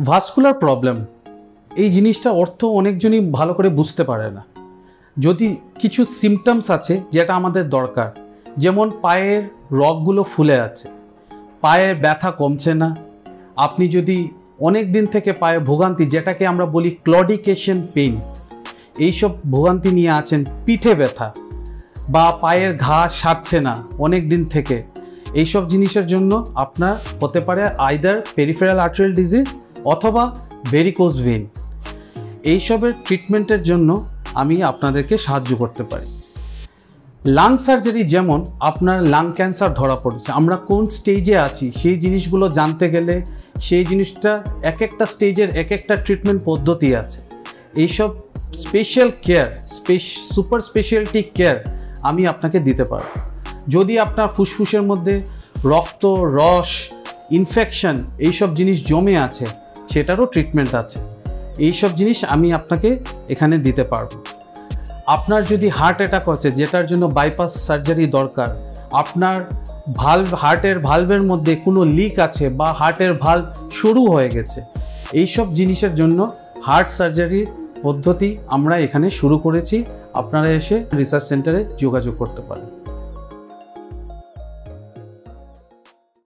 Vascular problem এই জিনিসটা অর্থ অনেকজনই ভালো করে বুঝতে পারে না। যদি কিছু সিমটমস আছে যেটা আমাদের দরকার, যেমন পায়ের রগগুলো ফুলে আছে, পায়ের ব্যথা কমছে না, আপনি যদি অনেক দিন থেকে পায়ে ভোগান্তি যেটাকে আমরা বলি ক্লডিকেশন পেইন, এইসব ভোগান্তি নিয়ে আছেন, পিঠে ব্যথা বা পায়ের ঘা সারছে না অনেক দিন থেকে, এইসব জিনিসের জন্য আপনার হতে পারে আইদার পেরিফেরাল আর্টেরিয়াল ডিজিজ অথবা ভেরিকোজ ভেইন। এইসবের ট্রিটমেন্টের জন্য আমি আপনাদেরকে সাহায্য করতে পারি। লাং সার্জারি, যেমন আপনার লাং ক্যান্সার ধরা পড়েছে, আমরা কোন স্টেজে আছি সেই জিনিসগুলো জানতে গেলে সেই জিনিসটা এক একটা স্টেজের এক একটা ট্রিটমেন্ট পদ্ধতি আছে। এইসব special care, super speciality care আমি আপনাকে দিতে পারব। যদি আপনার ফুসফুসের মধ্যে রক্ত, রস, ইনফেকশন এইসব জিনিস জমে আছে, সেটারও ট্রিটমেন্ট আছে। এইসব জিনিস আমি আপনাকে এখানে দিতে পারবো। আপনার যদি হার্ট অ্যাটাক আছে যেটার জন্য বাইপাস সার্জারি দরকার, আপনার হার্টের ভালভের মধ্যে কোনো লিক আছে বা হার্টের ভালভ শুরু হয়ে গেছে, এইসব জিনিসের জন্য হার্ট সার্জারির পদ্ধতি আমরা এখানে শুরু করেছি। আপনারা এসে রিসার্চ সেন্টারে যোগাযোগ করতে পারেন।